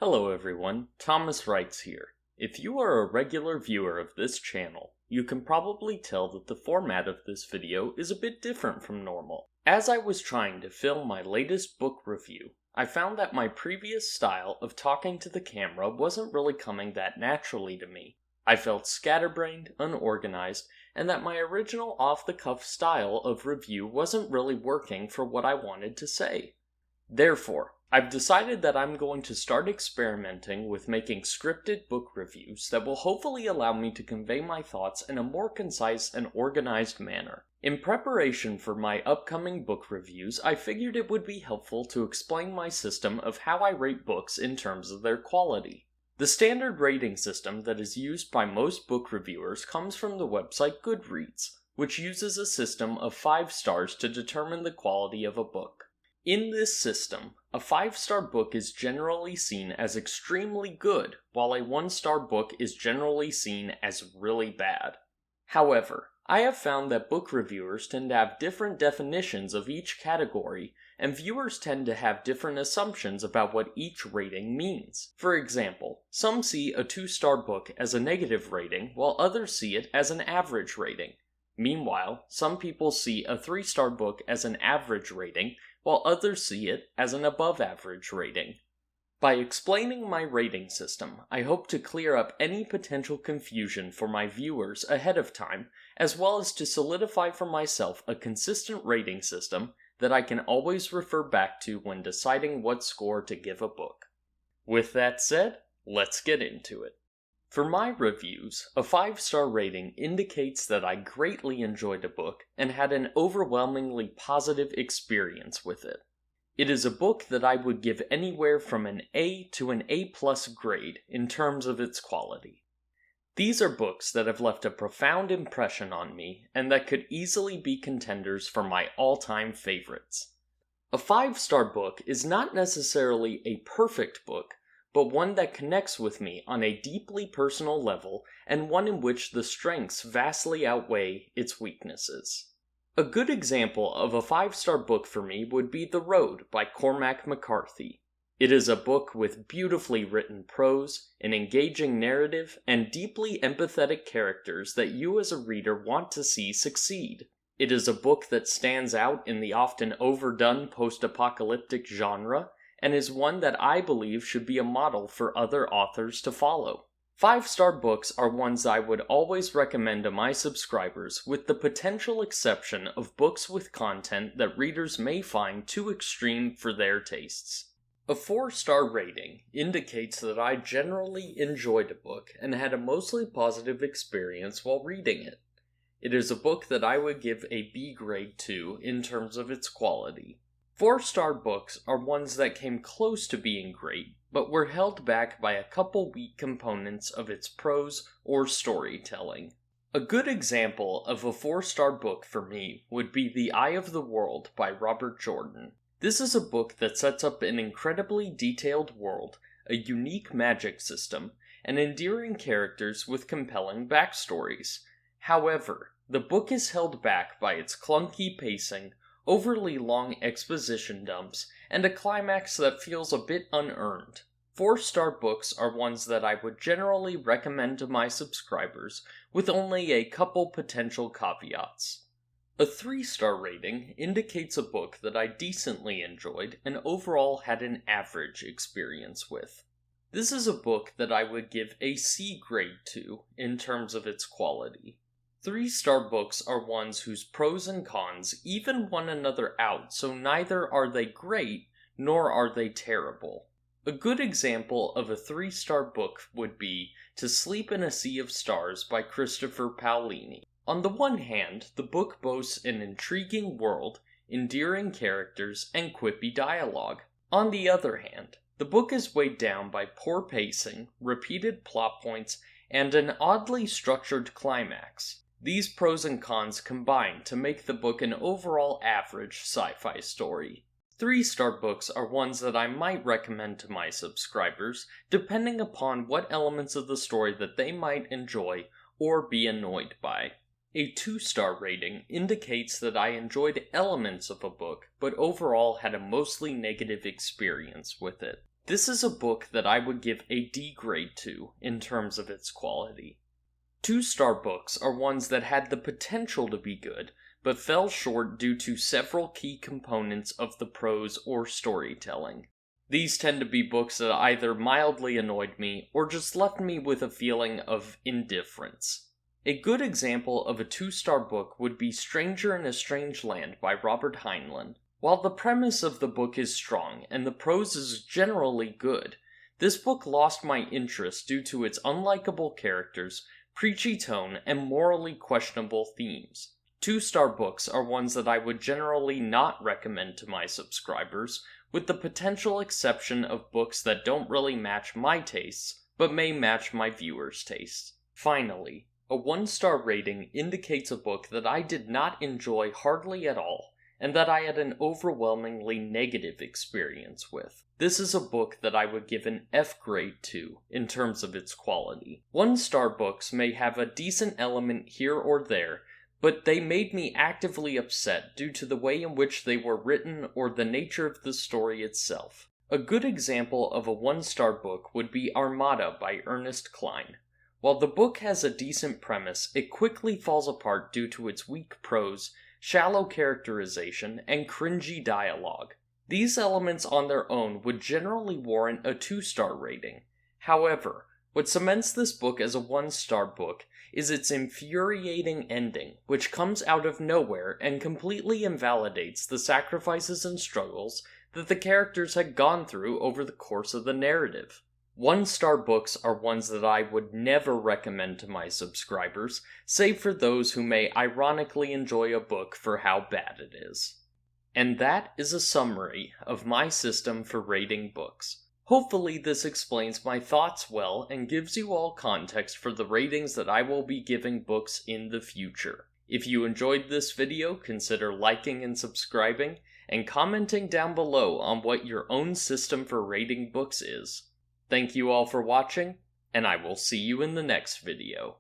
Hello everyone, Thomas Wrights here. If you are a regular viewer of this channel, you can probably tell that the format of this video is a bit different from normal. As I was trying to film my latest book review, I found that my previous style of talking to the camera wasn't really coming that naturally to me. I felt scatterbrained, unorganized, and that my original off-the-cuff style of review wasn't really working for what I wanted to say. Therefore, I've decided that I'm going to start experimenting with making scripted book reviews that will hopefully allow me to convey my thoughts in a more concise and organized manner. In preparation for my upcoming book reviews, I figured it would be helpful to explain my system of how I rate books in terms of their quality. The standard rating system that is used by most book reviewers comes from the website Goodreads, which uses a system of 5 stars to determine the quality of a book. In this system, a 5-star book is generally seen as extremely good, while a 1-star book is generally seen as really bad. However, I have found that book reviewers tend to have different definitions of each category, and viewers tend to have different assumptions about what each rating means. For example, some see a 2-star book as a negative rating, while others see it as an average rating. Meanwhile, some people see a 3-star book as an average rating, while others see it as an above-average rating. By explaining my rating system, I hope to clear up any potential confusion for my viewers ahead of time, as well as to solidify for myself a consistent rating system that I can always refer back to when deciding what score to give a book. With that said, let's get into it. For my reviews, a 5-star rating indicates that I greatly enjoyed a book and had an overwhelmingly positive experience with it. It is a book that I would give anywhere from an A to an A+ grade in terms of its quality. These are books that have left a profound impression on me and that could easily be contenders for my all-time favorites. A 5-star book is not necessarily a perfect book, but one that connects with me on a deeply personal level and one in which the strengths vastly outweigh its weaknesses. A good example of a 5-star book for me would be The Road by Cormac McCarthy. It is a book with beautifully written prose, an engaging narrative, and deeply empathetic characters that you as a reader want to see succeed. It is a book that stands out in the often overdone post-apocalyptic genre, and is one that I believe should be a model for other authors to follow. 5-star books are ones I would always recommend to my subscribers, with the potential exception of books with content that readers may find too extreme for their tastes. A 4-star rating indicates that I generally enjoyed a book and had a mostly positive experience while reading it. It is a book that I would give a B grade to in terms of its quality. 4-star books are ones that came close to being great, but were held back by a couple weak components of its prose or storytelling. A good example of a 4-star book for me would be The Eye of the World by Robert Jordan. This is a book that sets up an incredibly detailed world, a unique magic system, and endearing characters with compelling backstories. However, the book is held back by its clunky pacing, overly long exposition dumps, and a climax that feels a bit unearned. 4-star books are ones that I would generally recommend to my subscribers, with only a couple potential caveats. A 3-star rating indicates a book that I decently enjoyed and overall had an average experience with. This is a book that I would give a C grade to in terms of its quality. 3-star books are ones whose pros and cons even one another out, so neither are they great, nor are they terrible. A good example of a 3-star book would be To Sleep in a Sea of Stars by Christopher Paolini. On the one hand, the book boasts an intriguing world, endearing characters, and quippy dialogue. On the other hand, the book is weighed down by poor pacing, repeated plot points, and an oddly structured climax. These pros and cons combine to make the book an overall average sci-fi story. 3-star books are ones that I might recommend to my subscribers, depending upon what elements of the story that they might enjoy or be annoyed by. A 2-star rating indicates that I enjoyed elements of a book, but overall had a mostly negative experience with it. This is a book that I would give a D grade to in terms of its quality. 2-star books are ones that had the potential to be good, but fell short due to several key components of the prose or storytelling. These tend to be books that either mildly annoyed me or just left me with a feeling of indifference. A good example of a 2-star book would be Stranger in a Strange Land by Robert Heinlein. While the premise of the book is strong and the prose is generally good, this book lost my interest due to its unlikable characters, preachy tone, and morally questionable themes. 2-star books are ones that I would generally not recommend to my subscribers, with the potential exception of books that don't really match my tastes, but may match my viewers' tastes. Finally, a 1-star rating indicates a book that I did not enjoy hardly at all, and that I had an overwhelmingly negative experience with. This is a book that I would give an F grade to in terms of its quality. 1-star books may have a decent element here or there, but they made me actively upset due to the way in which they were written or the nature of the story itself. A good example of a 1-star book would be Armada by Ernest Cline. While the book has a decent premise, it quickly falls apart due to its weak prose, shallow characterization, and cringy dialogue. These elements on their own would generally warrant a 2-star rating. However, what cements this book as a 1-star book is its infuriating ending, which comes out of nowhere and completely invalidates the sacrifices and struggles that the characters had gone through over the course of the narrative. 1-star books are ones that I would never recommend to my subscribers, save for those who may ironically enjoy a book for how bad it is. And that is a summary of my system for rating books. Hopefully this explains my thoughts well and gives you all context for the ratings that I will be giving books in the future. If you enjoyed this video, consider liking and subscribing, and commenting down below on what your own system for rating books is. Thank you all for watching, and I will see you in the next video.